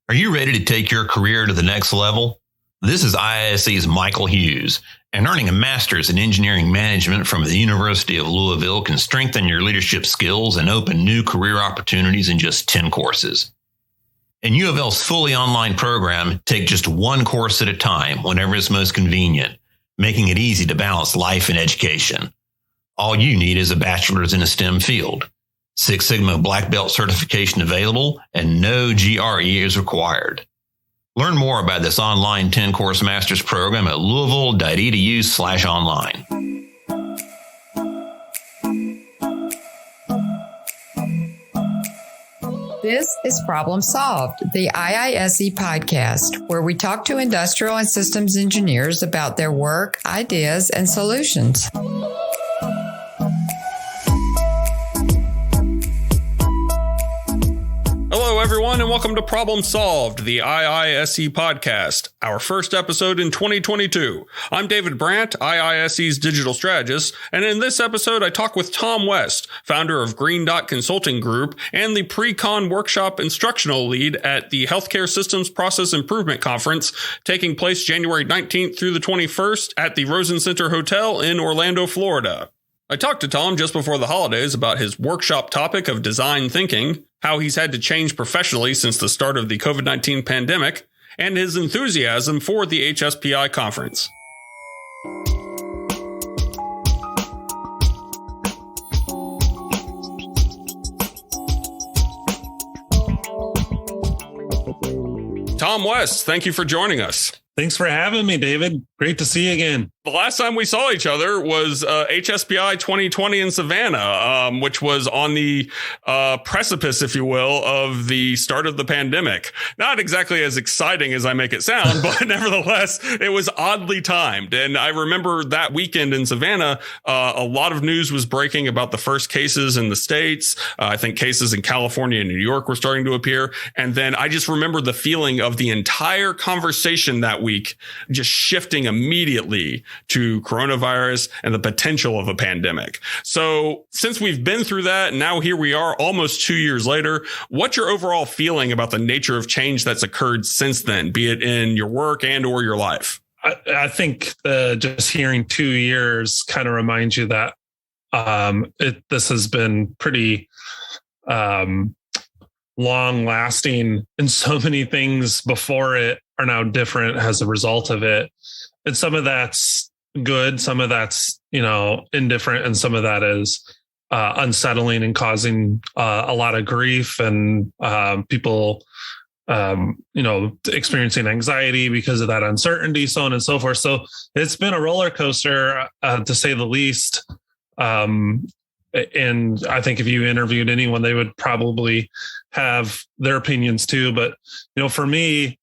Are you ready to take your career to the next level? This is IISE's Michael Hughes, and earning a master's in engineering management from the University of Louisville can strengthen your leadership skills and open new career opportunities in just 10 courses. In U of L's fully online program, take just one course at a time whenever it's most convenient, making it easy to balance life and education. All you need is a bachelor's in a STEM field. Six Sigma Black Belt certification available, and no GRE is required. Learn more about this online 10-course master's program at louisville.edu/online. This is Problem Solved, the IISE podcast, where we talk to industrial and systems engineers about their work, ideas, and solutions. Hello, everyone, and welcome to Problem Solved, the IISE podcast, our first episode in 2022. I'm David Brandt, IISE's digital strategist, and in this episode, I talk with Tom West, founder of Green Dot Consulting Group and the pre-con workshop instructional lead at the Healthcare Systems Process Improvement Conference, taking place January 19th through the 21st at the Rosen Center Hotel in Orlando, Florida. I talked to Tom just before the holidays about his workshop topic of design thinking, how he's had to change professionally since the start of the COVID-19 pandemic, and his enthusiasm for the HSPI conference. Tom West, thank you for joining us. Thanks for having me, David. Great to see you again. The last time we saw each other was HSPI 2020 in Savannah, which was on the precipice, if you will, of the start of the pandemic. Not exactly as exciting as I make it sound, but nevertheless, it was oddly timed. And I remember that weekend in Savannah, a lot of news was breaking about the first cases in the States. I think cases in California and New York were starting to appear. And then I just remember the feeling of the entire conversation that week just shifting immediately to coronavirus and the potential of a pandemic. So since we've been through that, and now here we are almost 2 years later, what's your overall feeling about the nature of change that's occurred since then, be it in your work and or your life? I think just hearing 2 years kind of reminds you that this has been pretty long lasting, and so many things before it are now different as a result of it. And some of that's good, some of that's, indifferent, and some of that is unsettling and causing a lot of grief and people, experiencing anxiety because of that uncertainty, so on and so forth. So it's been a roller coaster, to say the least. And I think if you interviewed anyone, they would probably have their opinions too. But, for me,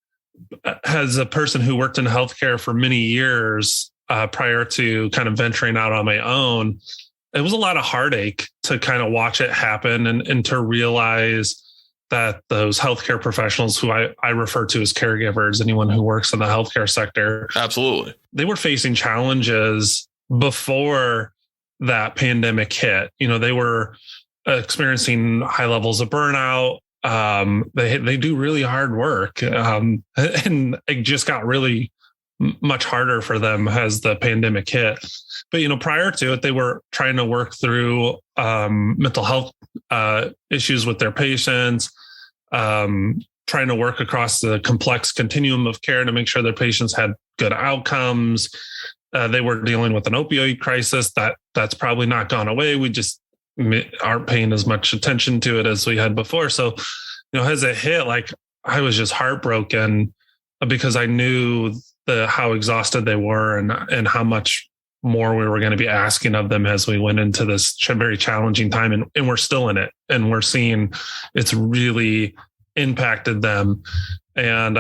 as a person who worked in healthcare for many years prior to kind of venturing out on my own, it was a lot of heartache to kind of watch it happen and to realize that those healthcare professionals who I refer to as caregivers, anyone who works in the healthcare sector. Absolutely. They were facing challenges before that pandemic hit. They were experiencing high levels of burnout. They do really hard work, and it just got really much harder for them as the pandemic hit. But prior to it, they were trying to work through mental health issues with their patients, trying to work across the complex continuum of care to make sure their patients had good outcomes. They were dealing with an opioid crisis that's probably not gone away. We just aren't paying as much attention to it as we had before. So, as it hit, I was just heartbroken because I knew how exhausted they were and how much more we were going to be asking of them as we went into this very challenging time. And we're still in it, and we're seeing it's really impacted them. And,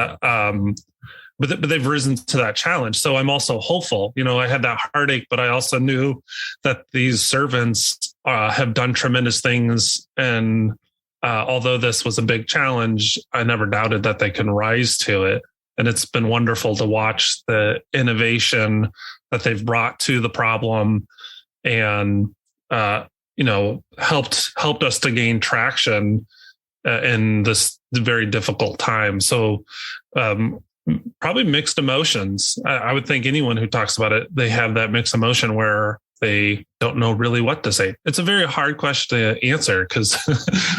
but they've risen to that challenge. So I'm also hopeful. I had that heartache, but I also knew that these servants have done tremendous things. And although this was a big challenge, I never doubted that they can rise to it. And it's been wonderful to watch the innovation that they've brought to the problem and, helped us to gain traction in this very difficult time. So probably mixed emotions. I would think anyone who talks about it, they have that mixed emotion where they don't know really what to say. It's a very hard question to answer because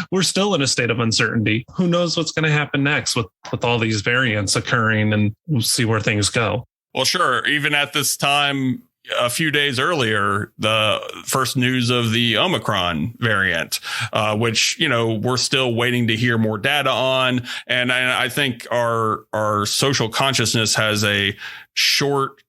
we're still in a state of uncertainty. Who knows what's going to happen next with all these variants occurring, and we'll see where things go. Well, sure. Even at this time, a few days earlier, the first news of the Omicron variant, which, we're still waiting to hear more data on. And I think our social consciousness has a short,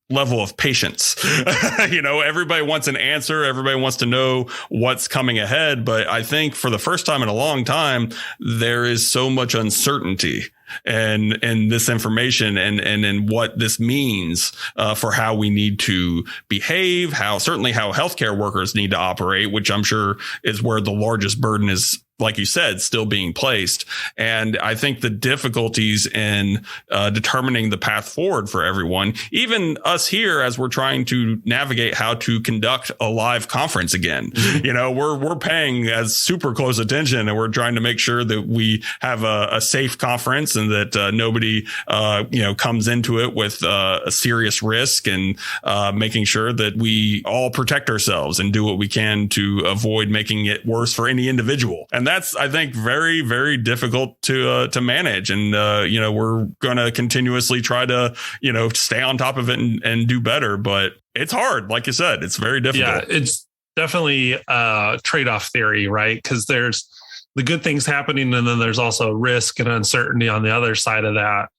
level of patience. Everybody wants an answer. Everybody wants to know what's coming ahead. But I think for the first time in a long time, there is so much uncertainty and this information and what this means for how we need to behave, how healthcare workers need to operate, which I'm sure is where the largest burden is, like you said, still being placed. And I think the difficulties in determining the path forward for everyone, even us here, as we're trying to navigate how to conduct a live conference again, we're paying as super close attention, and we're trying to make sure that we have a safe conference and that nobody, comes into it with a serious risk, and making sure that we all protect ourselves and do what we can to avoid making it worse for any individual. And that's, I think, very, very difficult to manage. And, we're going to continuously try to, stay on top of it and do better. But it's hard. Like you said, it's very difficult. Yeah, it's definitely a trade-off theory, right? Because there's the good things happening, and then there's also risk and uncertainty on the other side of that.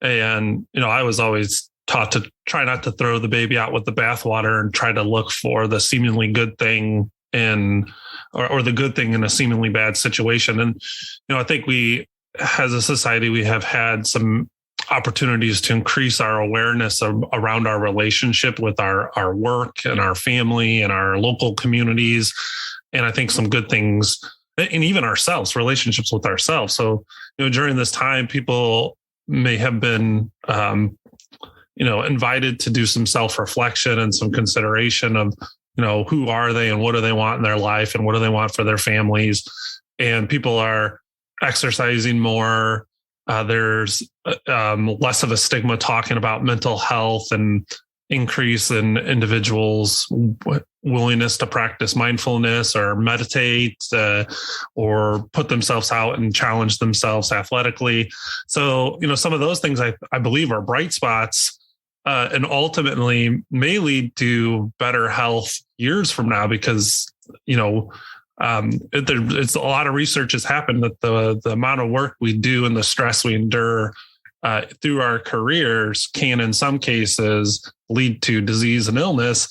And, I was always taught to try not to throw the baby out with the bathwater and try to look for the seemingly good thing or the good thing in a seemingly bad situation. And, I think as a society, we have had some opportunities to increase our awareness around our relationship with our work and our family and our local communities. And I think some good things, and even ourselves, relationships with ourselves. So, during this time, people may have been, invited to do some self-reflection and some consideration of, who are they and what do they want in their life and what do they want for their families. And people are exercising more. There's less of a stigma talking about mental health, and increase in individuals' willingness to practice mindfulness or meditate or put themselves out and challenge themselves athletically. So, some of those things I believe are bright spots and ultimately may lead to better health years from now, because, it's a lot of research has happened that the amount of work we do and the stress we endure through our careers can, in some cases, lead to disease and illness.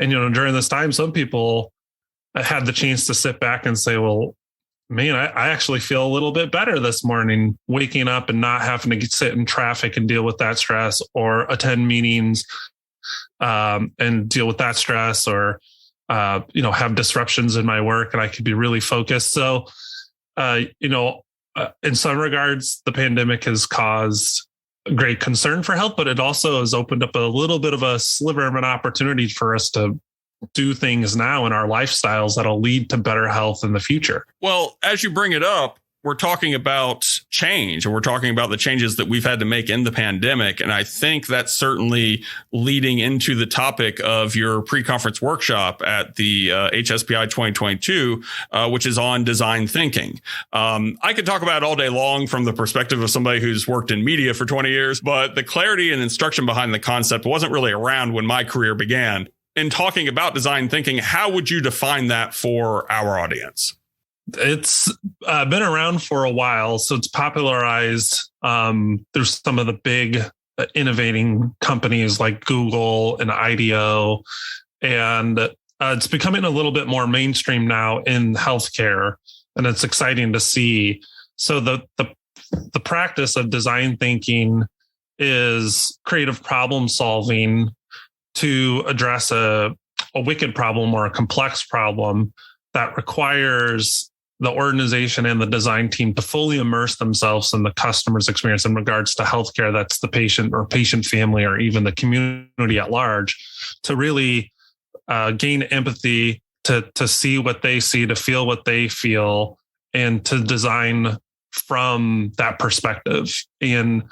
And, during this time, some people had the chance to sit back and say, well, man, I actually feel a little bit better this morning, waking up and not having to sit in traffic and deal with that stress, or attend meetings and deal with that stress, or, have disruptions in my work, and I could be really focused. So, in some regards, the pandemic has caused great concern for health, but it also has opened up a little bit of a sliver of an opportunity for us to do things now in our lifestyles that'll lead to better health in the future. Well, as you bring it up, we're talking about change, and we're talking about the changes that we've had to make in the pandemic. And I think that's certainly leading into the topic of your pre-conference workshop at the HSPI 2022, which is on design thinking. I could talk about it all day long from the perspective of somebody who's worked in media for 20 years, but the clarity and instruction behind the concept wasn't really around when my career began. In talking about design thinking, how would you define that for our audience? It's been around for a while, so it's popularized. There's some of the big innovating companies like Google and IDEO, and it's becoming a little bit more mainstream now in healthcare, and it's exciting to see. So the practice of design thinking is creative problem solving to address a wicked problem or a complex problem that requires the organization and the design team to fully immerse themselves in the customer's experience in regards to healthcare. That's the patient or patient family, or even the community at large, to really gain empathy, to see what they see, to feel what they feel, and to design from that perspective. And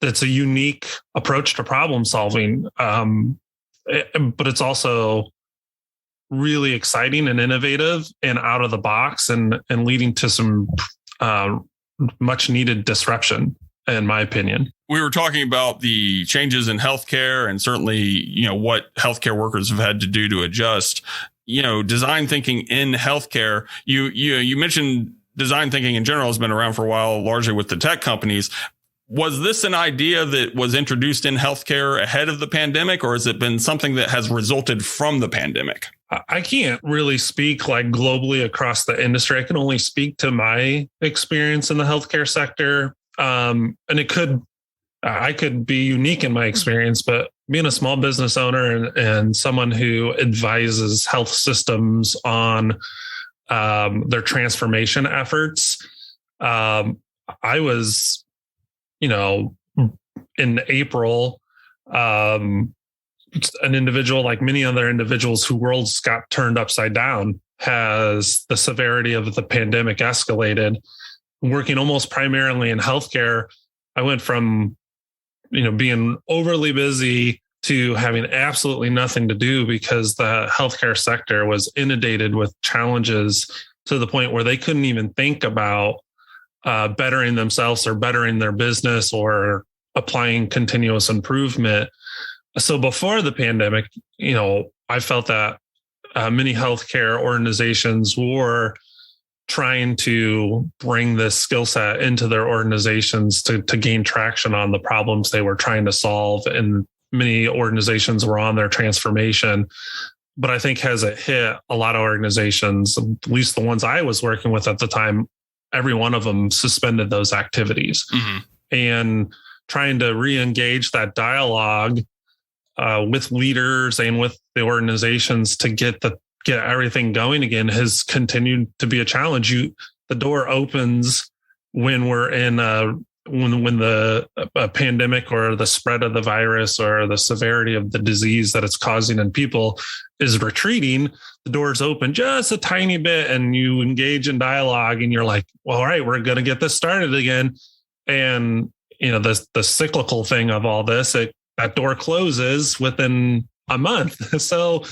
it's a unique approach to problem solving. But it's also really exciting and innovative and out of the box and leading to some much needed disruption, in my opinion. We were talking about the changes in healthcare and certainly, what healthcare workers have had to do to adjust. Design thinking in healthcare. You mentioned design thinking in general has been around for a while, largely with the tech companies. Was this an idea that was introduced in healthcare ahead of the pandemic, or has it been something that has resulted from the pandemic? I can't really speak like globally across the industry. I can only speak to my experience in the healthcare sector. And I could be unique in my experience, but being a small business owner and someone who advises health systems on their transformation efforts, I was, in April, an individual like many other individuals whose worlds got turned upside down as the severity of the pandemic escalated. Working almost primarily in healthcare, I went from, being overly busy to having absolutely nothing to do because the healthcare sector was inundated with challenges to the point where they couldn't even think about bettering themselves or bettering their business or applying continuous improvement. So before the pandemic, I felt that many healthcare organizations were trying to bring this skill set into their organizations to gain traction on the problems they were trying to solve. And many organizations were on their transformation. But I think as it hit a lot of organizations, at least the ones I was working with at the time, every one of them suspended those activities. Mm-hmm. And trying to re-engage that dialogue with leaders and with the organizations to get everything going again has continued to be a challenge. The door opens when we're in when the pandemic or the spread of the virus or the severity of the disease that it's causing in people is retreating. The doors open just a tiny bit and you engage in dialogue and you're like, well, all right, we're going to get this started again. And, the cyclical thing of all this, that door closes within a month. So,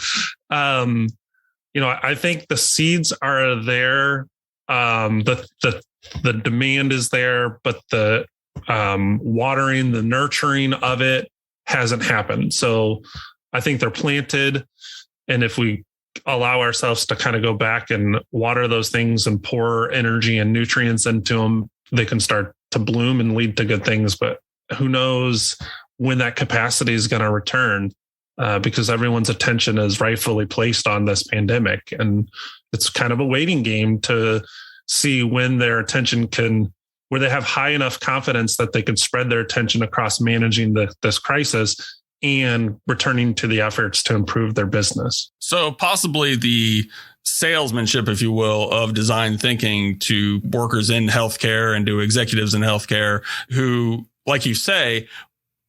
I think the seeds are there. The demand is there, but the watering, the nurturing of it hasn't happened. So I think they're planted. And if we allow ourselves to kind of go back and water those things and pour energy and nutrients into them, they can start to bloom and lead to good things. But who knows when that capacity is going to return? Because everyone's attention is rightfully placed on this pandemic. And it's kind of a waiting game to see when their attention where they have high enough confidence that they can spread their attention across managing this crisis and returning to the efforts to improve their business. So possibly the salesmanship, if you will, of design thinking to workers in healthcare and to executives in healthcare who, like you say,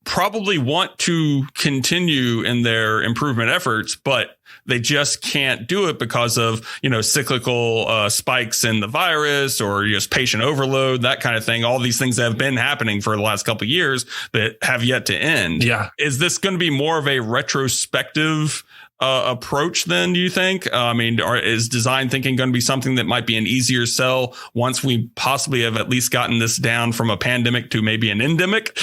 probably want to continue in their improvement efforts, but they just can't do it because of, cyclical spikes in the virus or just patient overload, that kind of thing. All these things that have been happening for the last couple of years that have yet to end. Yeah. Is this going to be more of a retrospective approach then, do you think? Is design thinking going to be something that might be an easier sell once we possibly have at least gotten this down from a pandemic to maybe an endemic?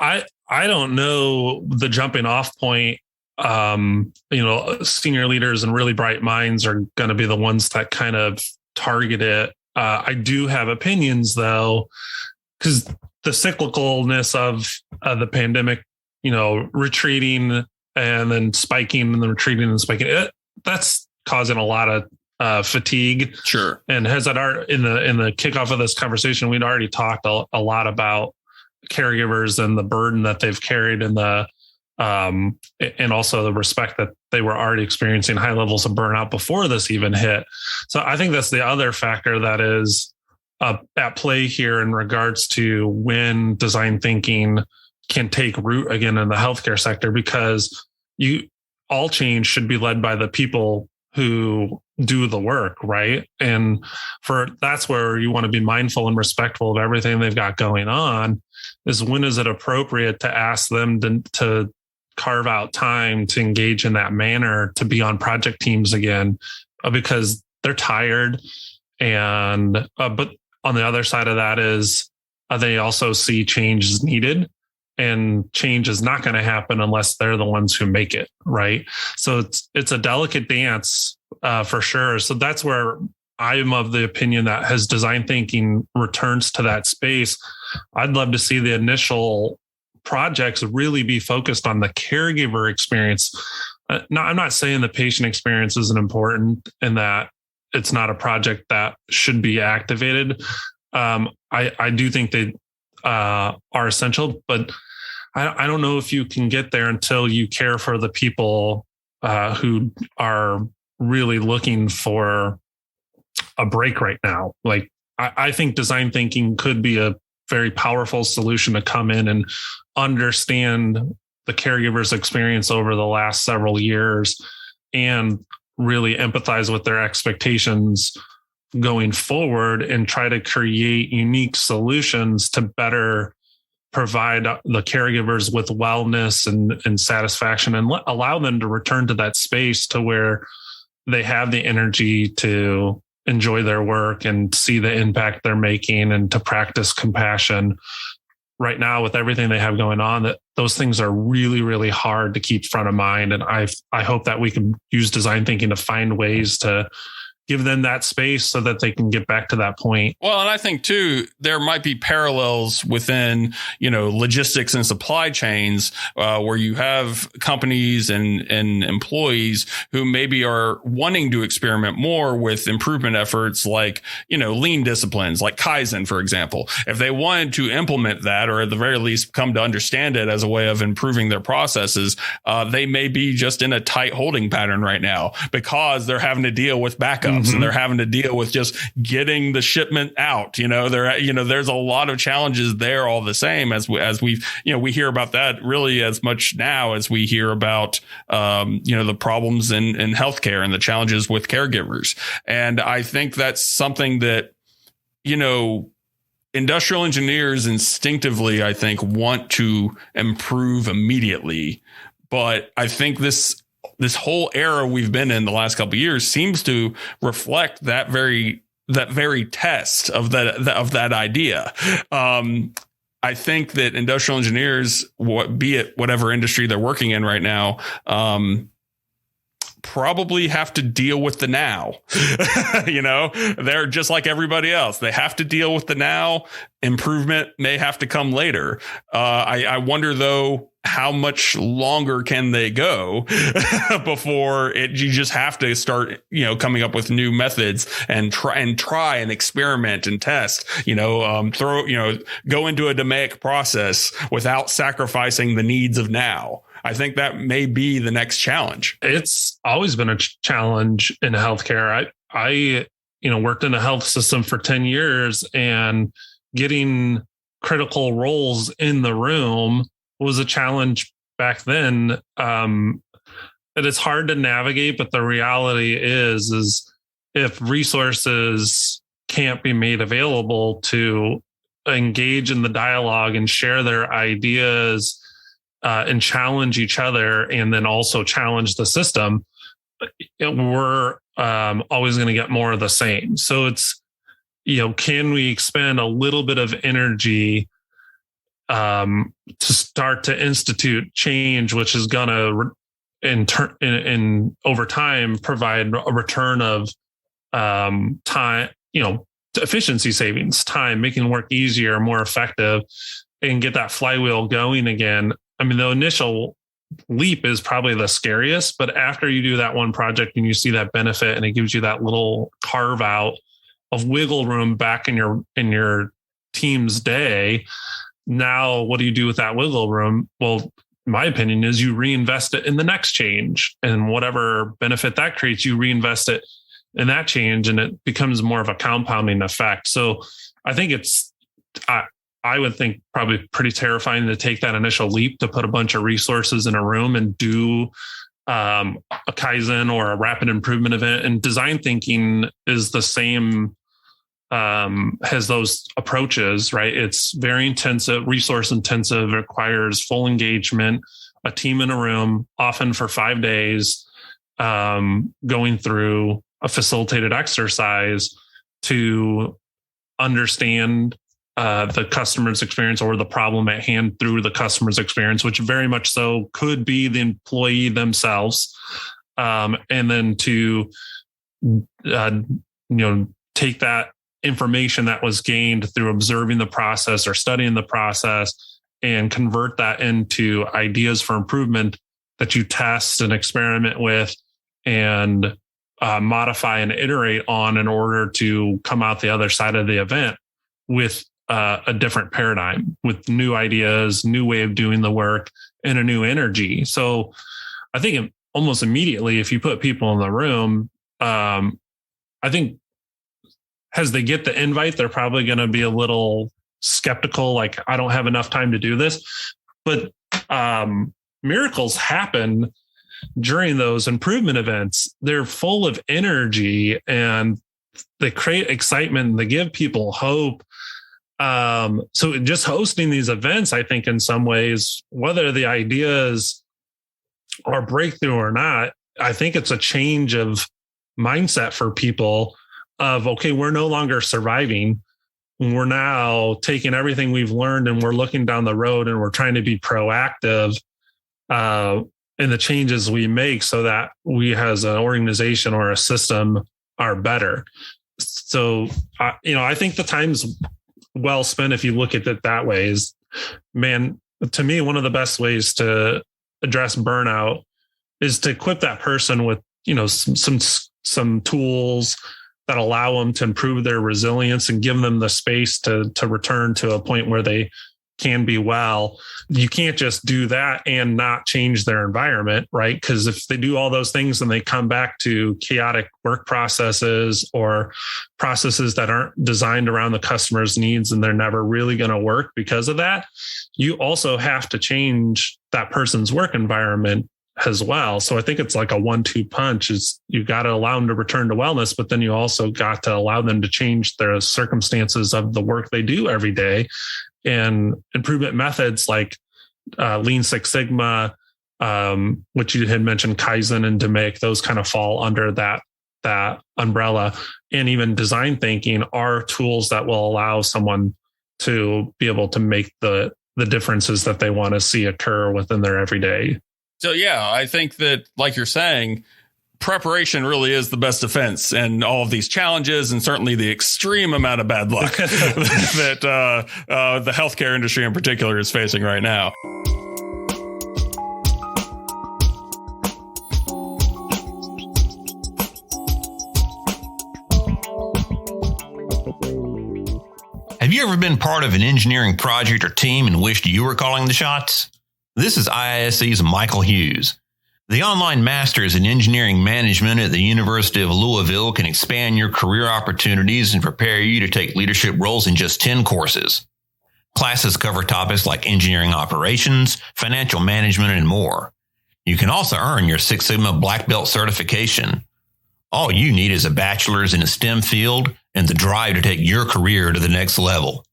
I don't know the jumping off point. Senior leaders and really bright minds are going to be the ones that kind of target it. I do have opinions though, because the cyclicalness of the pandemic, retreating and then spiking and then retreating and spiking, that's causing a lot of fatigue. Sure. And in the kickoff of this conversation, we'd already talked a lot about caregivers and the burden that they've carried and and also the respect that they were already experiencing high levels of burnout before this even hit. So I think that's the other factor that is at play here in regards to when design thinking can take root again in the healthcare sector, because all change should be led by the people who do the work, right? And that's where you want to be mindful and respectful of everything they've got going on, is when is it appropriate to ask them to carve out time to engage in that manner, to be on project teams again, because they're tired. And but on the other side of that is they also see change is needed, and change is not going to happen unless they're the ones who make it, right? So it's a delicate dance for sure. So that's where I'm of the opinion that as design thinking returns to that space, I'd love to see the initial projects really be focused on the caregiver experience. I'm not saying the patient experience isn't important and that it's not a project that should be activated. I do think they are essential, but I don't know if you can get there until you care for the people who are really looking for a break right now. Like, I think design thinking could be a very powerful solution to come in and understand the caregiver's experience over the last several years and really empathize with their expectations going forward and try to create unique solutions to better provide the caregivers with wellness and satisfaction, and allow them to return to that space to where they have the energy to enjoy their work and see the impact they're making and to practice compassion. Right now, with everything they have going on, that those things are really, really hard to keep front of mind. And I hope that we can use design thinking to find ways to give them that space so that they can get back to that point. Well, and I think too, there might be parallels within, logistics and supply chains where you have companies and employees who maybe are wanting to experiment more with improvement efforts like, lean disciplines, like Kaizen, for example. If they wanted to implement that, or at the very least come to understand it as a way of improving their processes, they may be just in a tight holding pattern right now because they're having to deal with backups. And they're having to deal with just getting the shipment out. There's a lot of challenges there all the same as we hear about that really as much now as we hear about, the problems in healthcare and the challenges with caregivers. And I think that's something that, industrial engineers instinctively, I think, want to improve immediately. But I think this whole era we've been in the last couple of years seems to reflect that very test of that idea. I think that industrial engineers, be it whatever industry they're working in right now, probably have to deal with the now. They're just like everybody else. They have to deal with the now. Improvement may have to come later. I wonder, though, how much longer can they go before you just have to start, coming up with new methods and try and experiment and test, go into a DMAIC process without sacrificing the needs of now. I think that may be the next challenge. It's always been a challenge in healthcare. I worked in a health system for 10 years, and getting critical roles in the room was a challenge back then. And it's hard to navigate, but the reality is if resources can't be made available to engage in the dialogue and share their ideas and challenge each other, and then also challenge the system, we're always going to get more of the same. So it's, can we expend a little bit of energy to start to institute change, which is going to in over time provide a return of time, efficiency savings, time, making work easier, more effective, and get that flywheel going again. I mean, the initial leap is probably the scariest, but after you do that one project and you see that benefit, and it gives you that little carve out of wiggle room back in your team's day. Now, what do you do with that wiggle room? Well, my opinion is you reinvest it in the next change, and whatever benefit that creates, you reinvest it in that change, and it becomes more of a compounding effect. So I think I would think probably pretty terrifying to take that initial leap, to put a bunch of resources in a room and do a Kaizen or a rapid improvement event. And design thinking is the same, has those approaches, right? It's very intensive, resource intensive, requires full engagement, a team in a room, often for 5 days, going through a facilitated exercise to understand the customer's experience or the problem at hand through the customer's experience, which very much so could be the employee themselves. And then to, take that information that was gained through observing the process or studying the process and convert that into ideas for improvement that you test and experiment with and modify and iterate on in order to come out the other side of the event with a different paradigm, with new ideas, new way of doing the work, and a new energy. So I think almost immediately, if you put people in the room, I think as they get the invite, they're probably going to be a little skeptical, like, I don't have enough time to do this. But miracles happen during those improvement events. They're full of energy and they create excitement. They give people hope. So just hosting these events, I think in some ways, whether the ideas are breakthrough or not, I think it's a change of mindset for people of, okay, we're no longer surviving. We're now taking everything we've learned and we're looking down the road and we're trying to be proactive in the changes we make so that we as an organization or a system are better. So, I think the time's well spent if you look at it that way. Is, man, to me, one of the best ways to address burnout is to equip that person with, some tools that allow them to improve their resilience and give them the space to return to a point where they can be well. You can't just do that and not change their environment, right? Because if they do all those things and they come back to chaotic work processes or processes that aren't designed around the customer's needs and they're never really going to work because of that, you also have to change that person's work environment as well. So I think it's like a 1-2 punch. Is you got to allow them to return to wellness, but then you also got to allow them to change their circumstances of the work they do every day. And improvement methods like Lean Six Sigma, which you had mentioned, Kaizen and DMAIC, those kind of fall under that umbrella. And even design thinking are tools that will allow someone to be able to make the differences that they want to see occur within their everyday. So, yeah, I think that, like you're saying, preparation really is the best defense, and all of these challenges and certainly the extreme amount of bad luck that the healthcare industry in particular is facing right now. Have you ever been part of an engineering project or team and wished you were calling the shots? This is IISE's Michael Hughes. The online Masters in Engineering Management at the University of Louisville can expand your career opportunities and prepare you to take leadership roles in just 10 courses. Classes cover topics like engineering operations, financial management, and more. You can also earn your Six Sigma Black Belt certification. All you need is a bachelor's in a STEM field and the drive to take your career to the next level.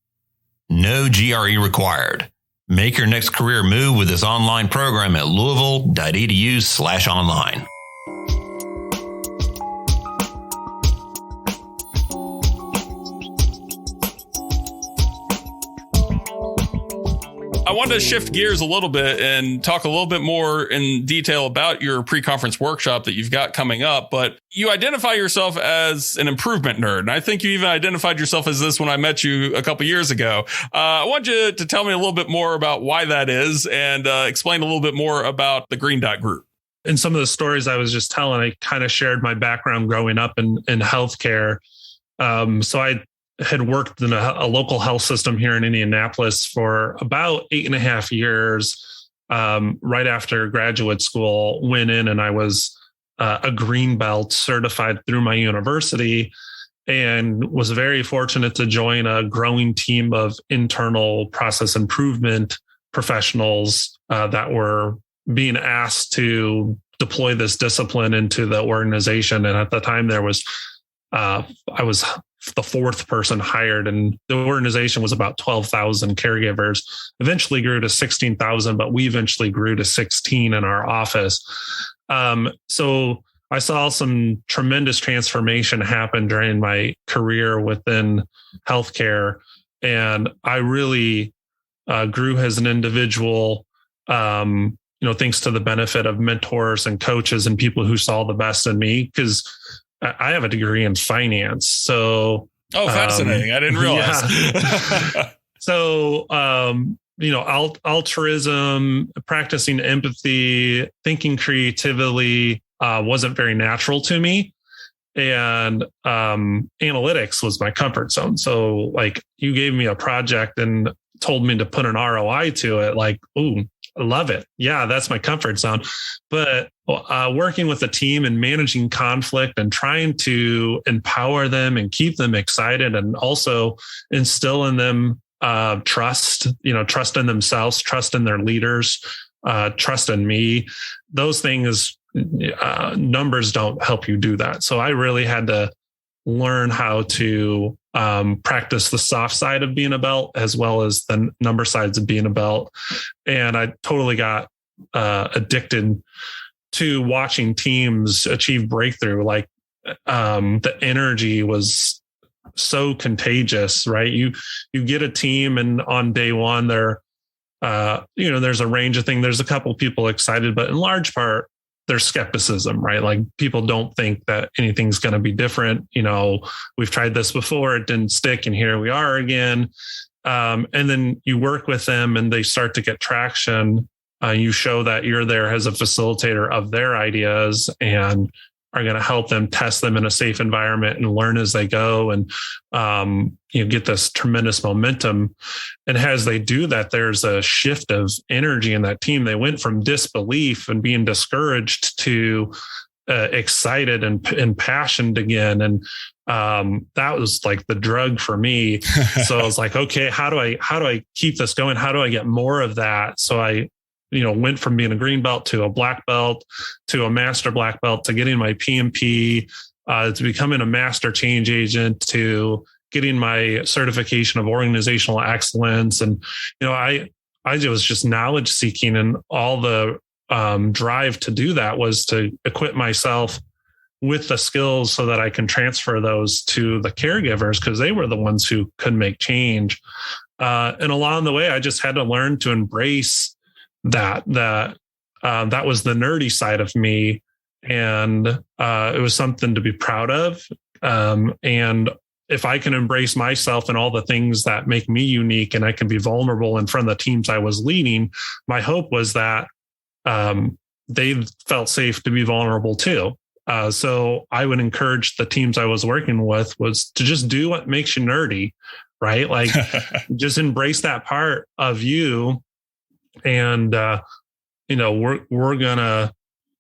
No GRE required. Make your next career move with this online program at louisville.edu/online. I wanted to shift gears a little bit and talk a little bit more in detail about your pre-conference workshop that you've got coming up. But you identify yourself as an improvement nerd. And I think you even identified yourself as this when I met you a couple years ago. I want you to tell me a little bit more about why that is and explain a little bit more about the Green Dot Group. In some of the stories I was just telling, I kind of shared my background growing up in healthcare. So I had worked in a local health system here in Indianapolis for about 8.5 years. Right after graduate school, went in and I was a green belt certified through my university, and was very fortunate to join a growing team of internal process improvement professionals that were being asked to deploy this discipline into the organization. And at the time I was the fourth person hired, and the organization was about 12,000 caregivers, eventually grew to 16,000, but we eventually grew to 16 in our office. So I saw some tremendous transformation happen during my career within healthcare. And I really grew as an individual, thanks to the benefit of mentors and coaches and people who saw the best in me, because I have a degree in finance. So, fascinating. I didn't realize. Yeah. So, altruism, practicing empathy, thinking creatively, wasn't very natural to me. And analytics was my comfort zone. So like you gave me a project and told me to put an ROI to it, like, ooh, I love it. Yeah, that's my comfort zone. But working with a team and managing conflict and trying to empower them and keep them excited, and also instill in them trust in themselves, trust in their leaders, trust in me. Those things, numbers don't help you do that. So I really had to learn how to practice the soft side of being a belt as well as the number sides of being a belt. And I totally got addicted to watching teams achieve breakthrough. Like the energy was so contagious, right? You get a team, and on day one, there's a range of things. There's a couple people excited, but in large part, there's skepticism, right? Like people don't think that anything's going to be different. We've tried this before, it didn't stick, and here we are again. And then you work with them and they start to get traction. You show that you're there as a facilitator of their ideas and are going to help them test them in a safe environment and learn as they go. And you get this tremendous momentum. And as they do that, there's a shift of energy in that team. They went from disbelief and being discouraged to excited and passionate again. And that was like the drug for me. So I was like, okay, how do I keep this going? How do I get more of that? So I went from being a green belt to a black belt to a master black belt to getting my PMP, to becoming a master change agent, to getting my certification of organizational excellence. And, I was just knowledge seeking, and all the drive to do that was to equip myself with the skills so that I can transfer those to the caregivers, because they were the ones who could make change. And along the way, I just had to learn to embrace that was the nerdy side of me. And it was something to be proud of. And if I can embrace myself and all the things that make me unique, and I can be vulnerable in front of the teams I was leading, my hope was that they felt safe to be vulnerable too. So I would encourage the teams I was working with was to just do what makes you nerdy, right? Like just embrace that part of you. And, we're going to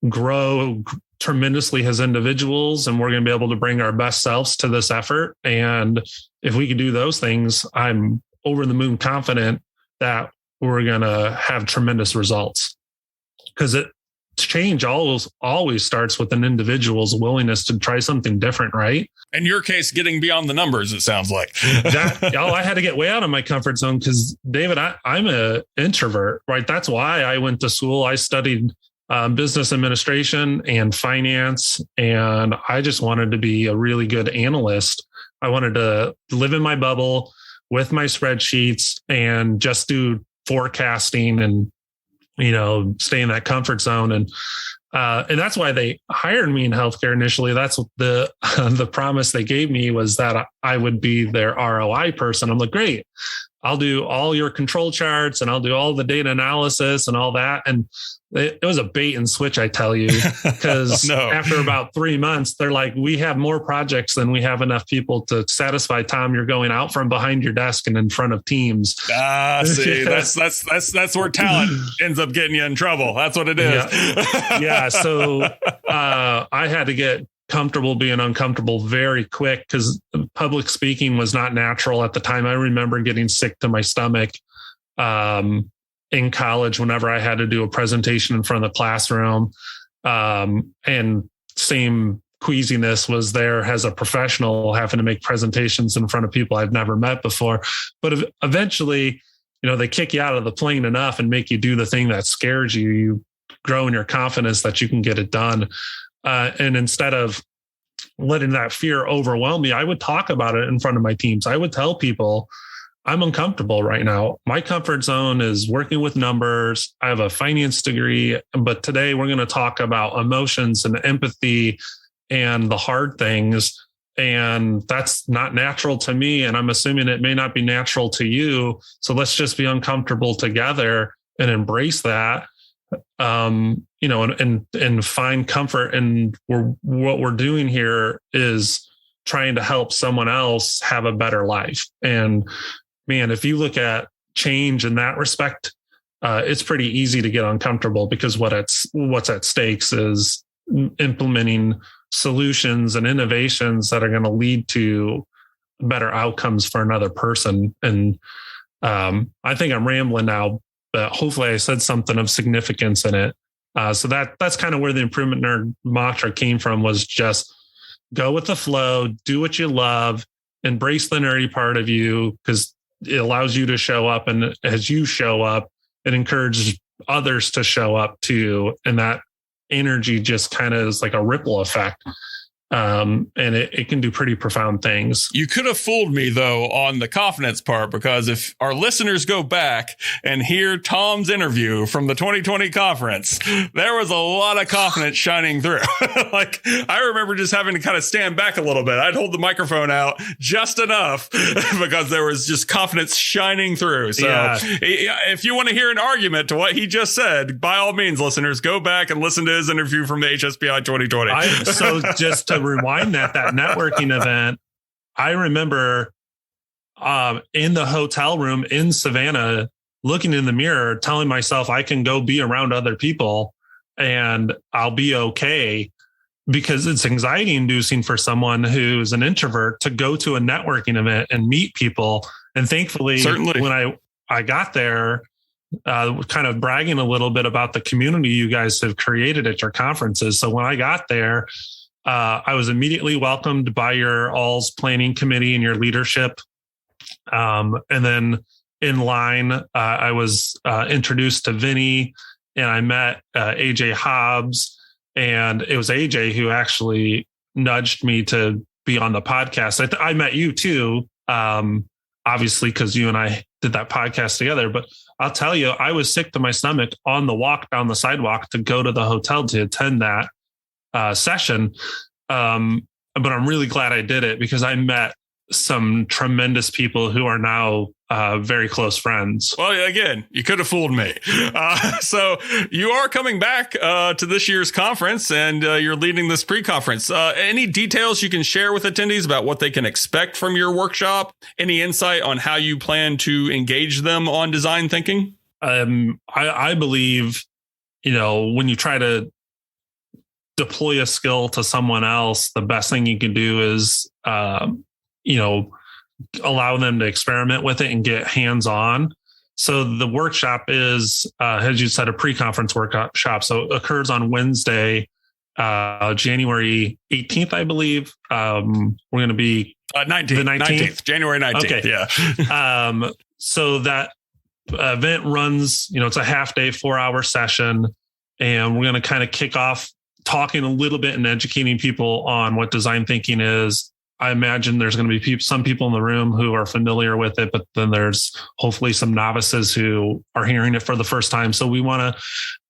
grow tremendously as individuals, and we're going to be able to bring our best selves to this effort. And if we can do those things, I'm over the moon confident that we're going to have tremendous results, because change always starts with an individual's willingness to try something different, right? In your case, getting beyond the numbers, it sounds like. I had to get way out of my comfort zone, because David, I'm an introvert, right? That's why I went to school. I studied business administration and finance, and I just wanted to be a really good analyst. I wanted to live in my bubble with my spreadsheets and just do forecasting and stay in that comfort zone. And that's why they hired me in healthcare initially. That's what the promise they gave me was that I would be their ROI person. I'm like, great, I'll do all your control charts and I'll do all the data analysis and all that. And it was a bait and switch, I tell you, because after about 3 months, they're like, we have more projects than we have enough people to satisfy. Tom, you're going out from behind your desk and in front of teams. See, that's where talent ends up getting you in trouble. That's what it is. Yeah. So I had to get comfortable being uncomfortable very quick, because public speaking was not natural at the time. I remember getting sick to my stomach in college whenever I had to do a presentation in front of the classroom. And same queasiness was there as a professional, having to make presentations in front of people I've never met before. But eventually, they kick you out of the plane enough and make you do the thing that scares you. You grow in your confidence that you can get it done. And instead of letting that fear overwhelm me, I would talk about it in front of my teams. I would tell people, I'm uncomfortable right now. My comfort zone is working with numbers. I have a finance degree, but today we're going to talk about emotions and empathy and the hard things. And that's not natural to me. And I'm assuming it may not be natural to you. So let's just be uncomfortable together and embrace that. And find comfort. And what we're doing here is trying to help someone else have a better life. And man, if you look at change in that respect, it's pretty easy to get uncomfortable, because what's at stakes is implementing solutions and innovations that are going to lead to better outcomes for another person. And I think I'm rambling now, but hopefully I said something of significance in it. So that's kind of where the Improvement Nerd mantra came from, was just go with the flow, do what you love, embrace the nerdy part of you, because it allows you to show up. And as you show up, it encourages others to show up too. And that energy just kind of is like a ripple effect. And it can do pretty profound things. You could have fooled me, though, on the confidence part, because if our listeners go back and hear Tom's interview from the 2020 conference, there was a lot of confidence shining through. Like, I remember just having to kind of stand back a little bit. I'd hold the microphone out just enough because there was just confidence shining through. So if you want to hear an argument to what he just said, by all means, listeners, go back and listen to his interview from the HSPI 2020. So just to rewind that networking event, I remember in the hotel room in Savannah, looking in the mirror, telling myself I can go be around other people and I'll be okay, because it's anxiety inducing for someone who's an introvert to go to a networking event and meet people. And thankfully, certainly, when I got there, kind of bragging a little bit about the community you guys have created at your conferences. So when I got there, I was immediately welcomed by your all's planning committee and your leadership. And then in line, I was introduced to Vinny, and I met AJ Hobbs. And it was AJ who actually nudged me to be on the podcast. I met you too, obviously, because you and I did that podcast together. But I'll tell you, I was sick to my stomach on the walk down the sidewalk to go to the hotel to attend that session. But I'm really glad I did it, because I met some tremendous people who are now very close friends. Well, again, you could have fooled me. So you are coming back to this year's conference, and you're leading this pre-conference. Any details you can share with attendees about what they can expect from your workshop? Any insight on how you plan to engage them on design thinking? I believe, when you try to deploy a skill to someone else, the best thing you can do is, allow them to experiment with it and get hands-on. So the workshop is, as you said, a pre-conference workshop. So it occurs on Wednesday, January 18th, I believe. We're going to be 19th, January 19th. Okay. Yeah. So that event runs, it's a half day, 4-hour session. And we're going to kind of kick off talking a little bit and educating people on what design thinking is. I imagine there's going to be some people in the room who are familiar with it, but then there's hopefully some novices who are hearing it for the first time. So we want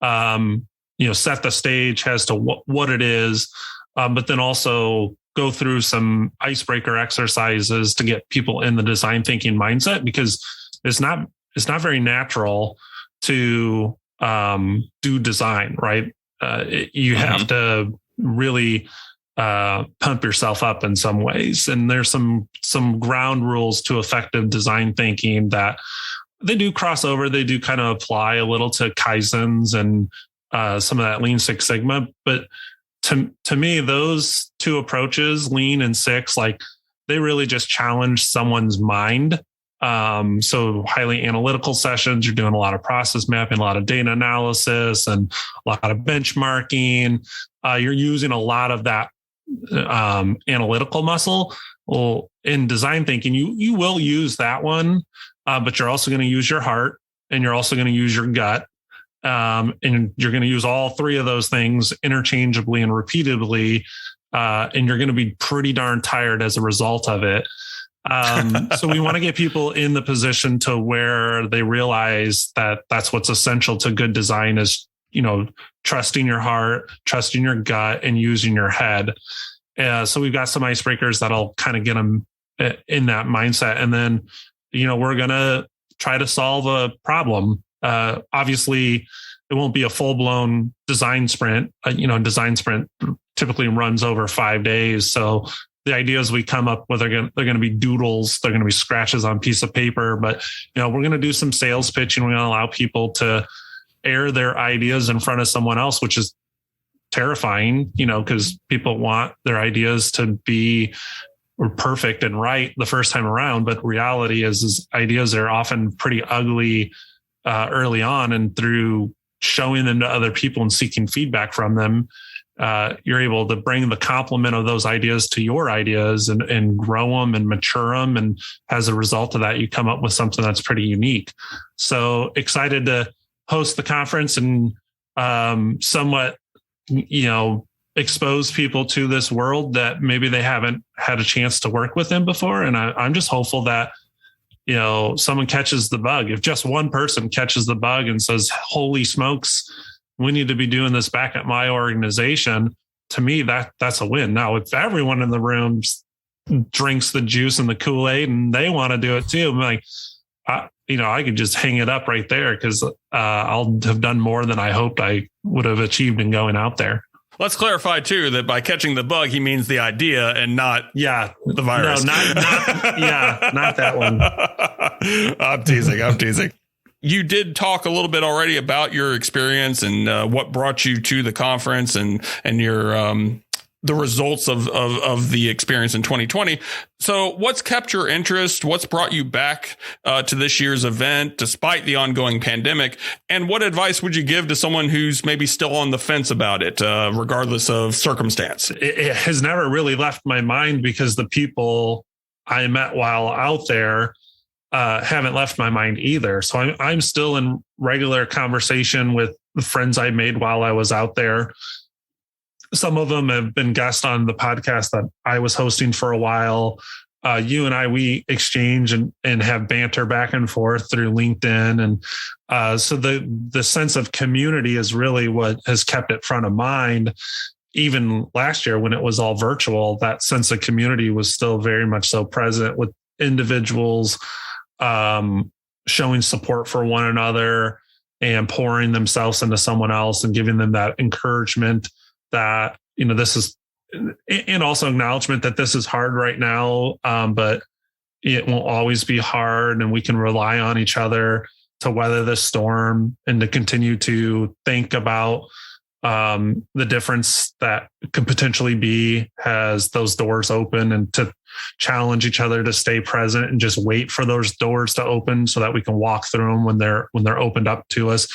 to, set the stage as to what it is, but then also go through some icebreaker exercises to get people in the design thinking mindset, because it's not very natural to do design, right? You have to really pump yourself up in some ways. And there's some ground rules to effective design thinking that they do cross over. They do kind of apply a little to Kaizens and some of that Lean Six Sigma. But to me, those two approaches, Lean and Six, like they really just challenge someone's mind So highly analytical sessions, you're doing a lot of process mapping, a lot of data analysis, and a lot of benchmarking. You're using a lot of that analytical muscle. Well, in design thinking, you will use that one, but you're also going to use your heart, and you're also going to use your gut. And you're going to use all three of those things interchangeably and repeatedly. And you're going to be pretty darn tired as a result of it. So we want to get people in the position to where they realize that that's what's essential to good design is, trusting your heart, trusting your gut, and using your head. So we've got some icebreakers that'll kind of get them in that mindset. And then, we're going to try to solve a problem. Obviously it won't be a full blown design sprint. Design sprint typically runs over 5 days. So the ideas we come up with they're going to be doodles. They're going to be scratches on a piece of paper, but we're going to do some sales pitching. We're going to allow people to air their ideas in front of someone else, which is terrifying, because people want their ideas to be perfect and right the first time around. But reality is ideas are often pretty ugly early on, and through showing them to other people and seeking feedback from them, you're able to bring the complement of those ideas to your ideas and grow them and mature them. And as a result of that, you come up with something that's pretty unique. So excited to host the conference and somewhat, expose people to this world that maybe they haven't had a chance to work with them before. And I'm just hopeful that, someone catches the bug. If just one person catches the bug and says, holy smokes, we need to be doing this back at my organization, to me, that's a win. Now, if everyone in the room drinks the juice and the Kool-Aid and they want to do it too, I'm like, I could just hang it up right there because I'll have done more than I hoped I would have achieved in going out there. Let's clarify too that by catching the bug, he means the idea and not the virus. No, not that one. I'm teasing. You did talk a little bit already about your experience and what brought you to the conference and your the results of the experience in 2020. So what's kept your interest? What's brought you back to this year's event despite the ongoing pandemic? And what advice would you give to someone who's maybe still on the fence about it, regardless of circumstance? It has never really left my mind because the people I met while out there haven't left my mind either. So I'm still in regular conversation with the friends I made while I was out there. Some of them have been guests on the podcast that I was hosting for a while. You and I, we exchange and have banter back and forth through LinkedIn. And so the sense of community is really what has kept it front of mind. Even last year when it was all virtual, that sense of community was still very much so present with individuals showing support for one another and pouring themselves into someone else and giving them that encouragement that, this is, and also acknowledgement that this is hard right now, but it won't always be hard and we can rely on each other to weather the storm and to continue to think about the difference that could potentially be as those doors open and to challenge each other to stay present and just wait for those doors to open so that we can walk through them when they're opened up to us.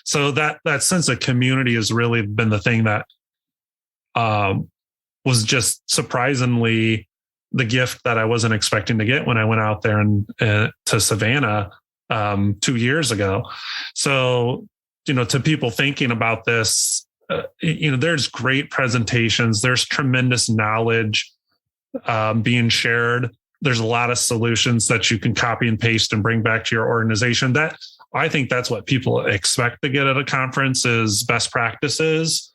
So that sense of community has really been the thing that was just surprisingly the gift that I wasn't expecting to get when I went out there and to Savannah 2 years ago. So, to people thinking about this, there's great presentations, there's tremendous knowledge being shared. There's a lot of solutions that you can copy and paste and bring back to your organization. That I think that's what people expect to get at a conference is best practices.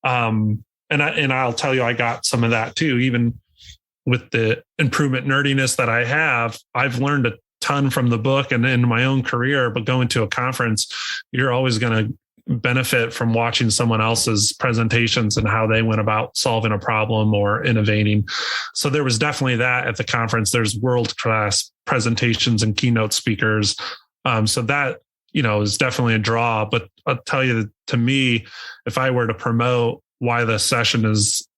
And I'll tell you, I got some of that too. Even with the improvement nerdiness that I have, I've learned a ton from the book and in my own career. But going to a conference, you're always going to benefit from watching someone else's presentations and how they went about solving a problem or innovating. So there was definitely that at the conference. There's world-class presentations and keynote speakers. So that, is definitely a draw. But I'll tell you, to me, if I were to promote why the session is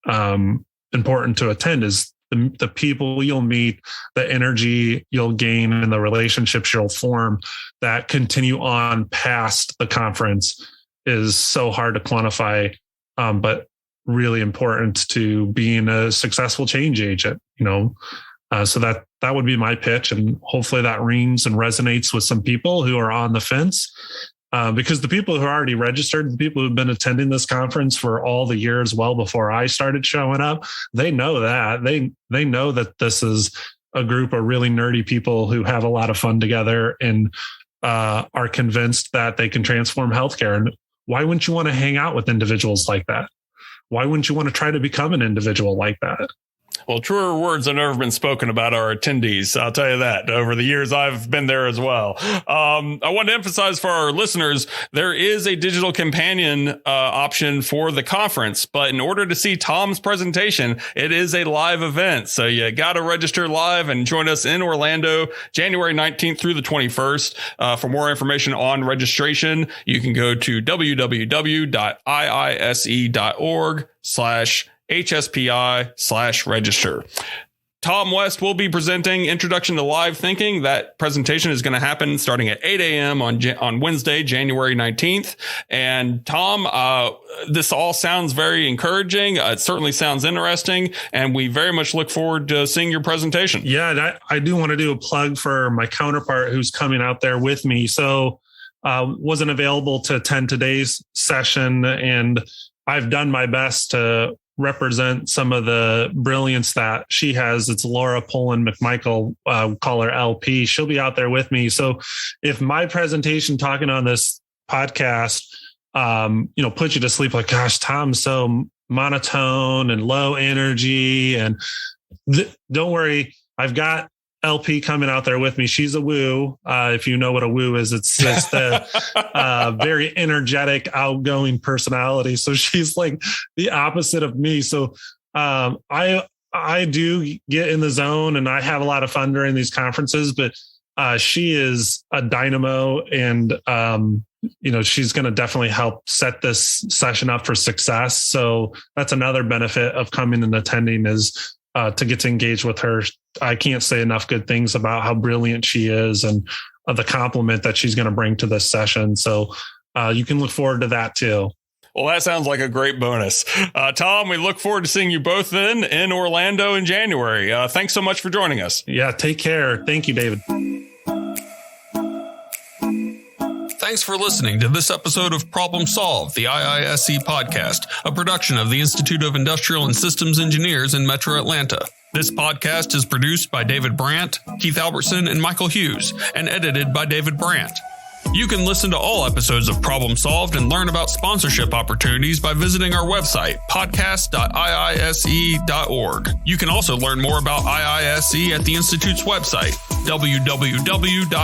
important to attend is the people you'll meet, the energy you'll gain, and the relationships you'll form that continue on past the conference is so hard to quantify, but really important to being a successful change agent, so that would be my pitch. And hopefully that rings and resonates with some people who are on the fence, because the people who are already registered, the people who've been attending this conference for all the years, well before I started showing up, they know that they know that this is a group of really nerdy people who have a lot of fun together and are convinced that they can transform healthcare. And why wouldn't you want to hang out with individuals like that? Why wouldn't you want to try to become an individual like that? Well, truer words have never been spoken about our attendees. I'll tell you that over the years I've been there as well. I want to emphasize for our listeners, there is a digital companion option for the conference, but in order to see Tom's presentation, it is a live event. So you got to register live and join us in Orlando, January 19th through the 21st. For more information on registration, you can go to www.iise.org/HSPI/register. Tom West will be presenting Introduction to Live Thinking. That presentation is going to happen starting at 8 a.m. on Wednesday, January 19th. And Tom, this all sounds very encouraging. It certainly sounds interesting. And we very much look forward to seeing your presentation. Yeah, I do want to do a plug for my counterpart who's coming out there with me. So wasn't available to attend today's session, and I've done my best to represent some of the brilliance that she has. It's Laura Poland McMichael, call her LP. She'll be out there with me. So if my presentation talking on this podcast, puts you to sleep, like, gosh, Tom's so monotone and low energy, and don't worry, I've got LP coming out there with me. She's a woo. If you know what a woo is, it's the very energetic, outgoing personality. So she's like the opposite of me. So I do get in the zone and I have a lot of fun during these conferences, but she is a dynamo, and she's going to definitely help set this session up for success. So that's another benefit of coming and attending, is to get to engage with her. I can't say enough good things about how brilliant she is and the compliment that she's going to bring to this session. So you can look forward to that too. Well, that sounds like a great bonus. Tom, we look forward to seeing you both then in Orlando in January. Thanks so much for joining us. Yeah, take care. Thank you, David. Thanks for listening to this episode of Problem Solved, the IISE podcast, a production of the Institute of Industrial and Systems Engineers in Metro Atlanta. This podcast is produced by David Brandt, Keith Albertson, and Michael Hughes, and edited by David Brandt. You can listen to all episodes of Problem Solved and learn about sponsorship opportunities by visiting our website, podcast.iise.org. You can also learn more about IISE at the Institute's website, www.iise.org.